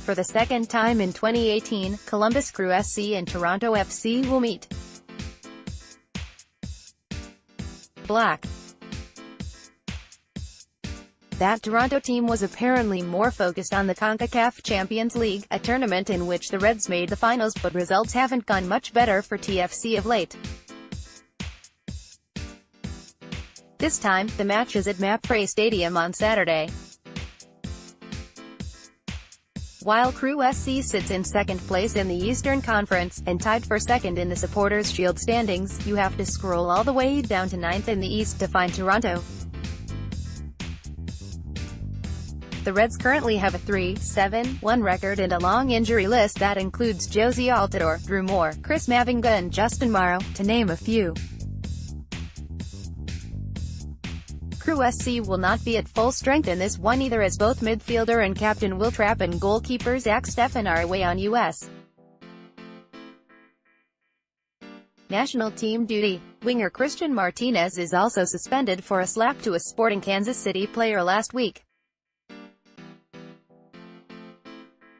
For the second time in 2018, Columbus Crew SC and Toronto FC will meet. Black. That Toronto team was apparently more focused on the CONCACAF Champions League, a tournament in which the Reds made the finals, but results haven't gone much better for TFC of late. This time, the match is at MAPFRE Stadium on Saturday. While Crew SC sits in second place in the Eastern Conference, and tied for second in the Supporters' Shield standings, you have to scroll all the way down to 9th in the East to find Toronto. The Reds currently have a 3-7-1 record and a long injury list that includes Josie Altidore, Drew Moore, Chris Mavinga and Justin Morrow, to name a few. Crew SC will not be at full strength in this one either, as both midfielder and captain Will Trapp and goalkeeper Zach Steffen are away on U.S. national team duty. Winger Christian Martinez is also suspended for a slap to a Sporting Kansas City player last week.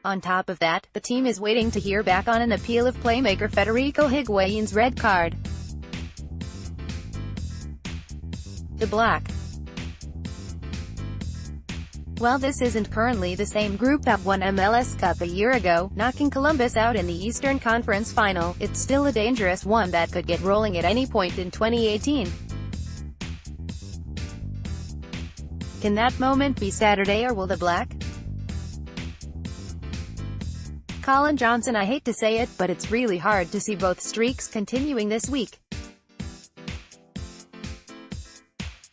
On top of that, the team is waiting to hear back on an appeal of playmaker Federico Higuaín's red card. The Black. While this isn't currently the same group that won MLS Cup a year ago, knocking Columbus out in the Eastern Conference Final, it's still a dangerous one that could get rolling at any point in 2018. Can that moment be Saturday, or will the Black? Colin Johnson: I hate to say it, but it's really hard to see both streaks continuing this week.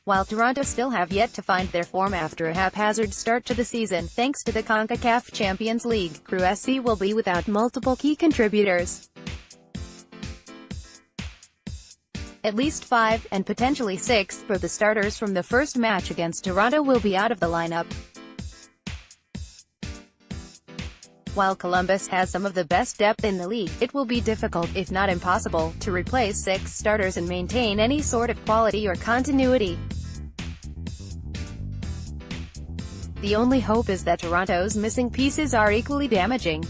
While Toronto still have yet to find their form after a haphazard start to the season, thanks to the CONCACAF Champions League, Crew SC will be without multiple key contributors. At least 5, and potentially 6, for the starters from the first match against Toronto will be out of the lineup. While Columbus has some of the best depth in the league, it will be difficult, if not impossible, to replace 6 starters and maintain any sort of quality or continuity. The only hope is that Toronto's missing pieces are equally damaging.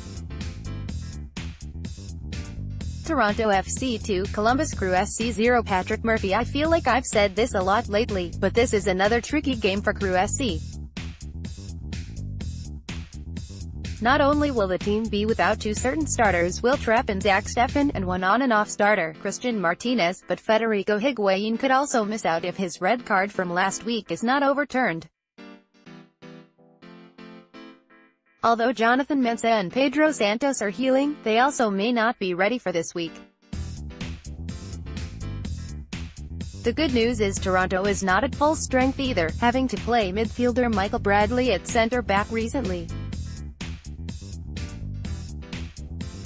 Toronto FC 2, Columbus Crew SC 0. Patrick Murphy: I feel like I've said this a lot lately, but this is another tricky game for Crew SC. Not only will the team be without 2 certain starters, Will Trapp and Zach Steffen, and 1 on and off starter, Christian Martinez, but Federico Higuaín could also miss out if his red card from last week is not overturned. Although Jonathan Mensah and Pedro Santos are healing, they also may not be ready for this week. The good news is Toronto is not at full strength either, having to play midfielder Michael Bradley at centre-back recently.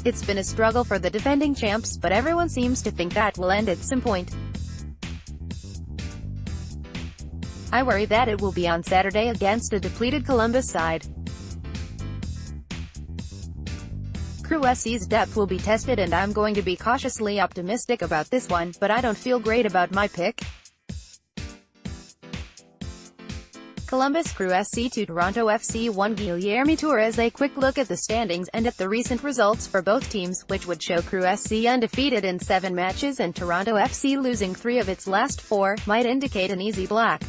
It's been a struggle for the defending champs, but everyone seems to think that will end at some point. I worry that it will be on Saturday against a depleted Columbus side. Crew SC's depth will be tested, and I'm going to be cautiously optimistic about this one, but I don't feel great about my pick. Columbus Crew SC 2, Toronto FC 1. Guilherme Torres: a quick look at the standings, and at the recent results for both teams, which would show Crew SC undefeated in 7 matches and Toronto FC losing 3 of its last 4, might indicate an easy Black.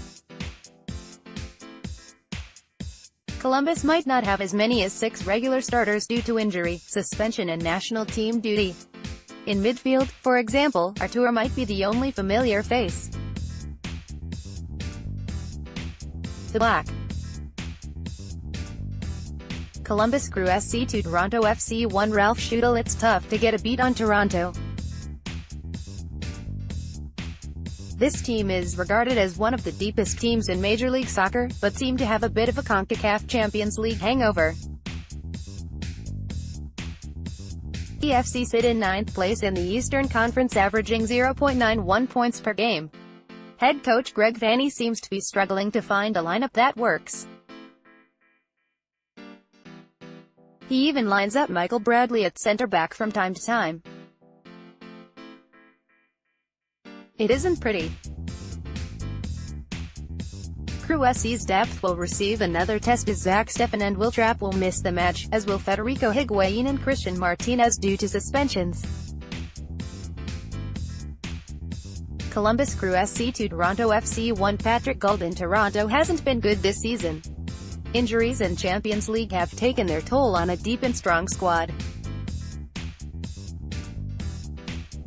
Columbus might not have as many as 6 regular starters due to injury, suspension and national team duty. In midfield, for example, Artur might be the only familiar face. The Black. Columbus Crew SC 2, Toronto FC 1. Ralph Schuttel: it's tough to get a beat on Toronto. This team is regarded as one of the deepest teams in Major League Soccer, but seem to have a bit of a CONCACAF Champions League hangover. The FC sit in 9th place in the Eastern Conference, averaging 0.91 points per game. Head coach Greg Vanney seems to be struggling to find a lineup that works. He even lines up Michael Bradley at centre-back from time to time. It isn't pretty. Crew SC's depth will receive another test as Zach Steffen and Will Trapp will miss the match, as will Federico Higuain and Christian Martinez due to suspensions. Columbus Crew SC 2 Toronto FC 1 Patrick Gould in Toronto hasn't been good this season. Injuries and Champions League have taken their toll on a deep and strong squad.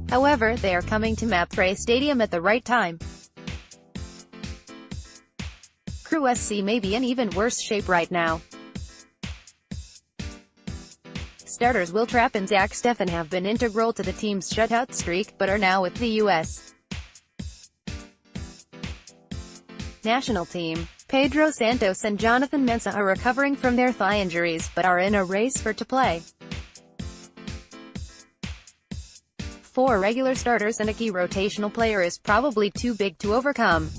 However, they are coming to MAPFRE Stadium at the right time. Crew SC may be in even worse shape right now. Starters Will Trapp and Zach Steffen have been integral to the team's shutout streak, but are now with the U.S. national team. Pedro Santos and Jonathan Mensah are recovering from their thigh injuries, but are in a race to play. 4 regular starters and a key rotational player is probably too big to overcome.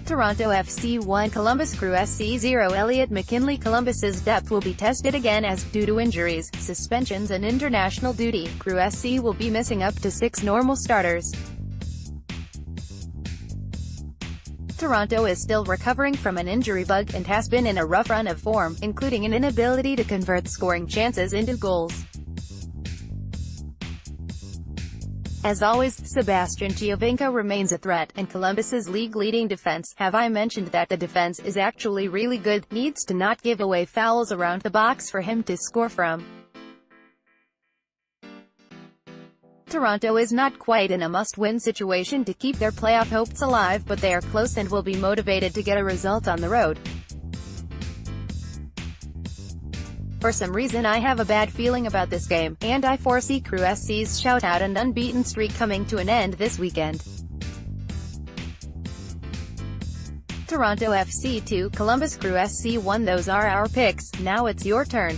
Toronto FC 1 Columbus Crew SC 0 Elliot McKinley. Columbus's depth will be tested again as, due to injuries, suspensions and international duty, Crew SC will be missing up to 6 normal starters. Toronto is still recovering from an injury bug and has been in a rough run of form, including an inability to convert scoring chances into goals. As always, Sebastian Giovinco remains a threat, and Columbus's league-leading defense, have I mentioned that the defense is actually really good, needs to not give away fouls around the box for him to score from. Toronto is not quite in a must-win situation to keep their playoff hopes alive, but they are close and will be motivated to get a result on the road. For some reason I have a bad feeling about this game, and I foresee Crew SC's shoutout and unbeaten streak coming to an end this weekend. Toronto FC 2 Columbus Crew SC 1 Those are our picks. Now it's your turn.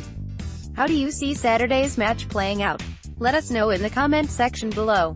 How do you see Saturday's match playing out? Let us know in the comment section below.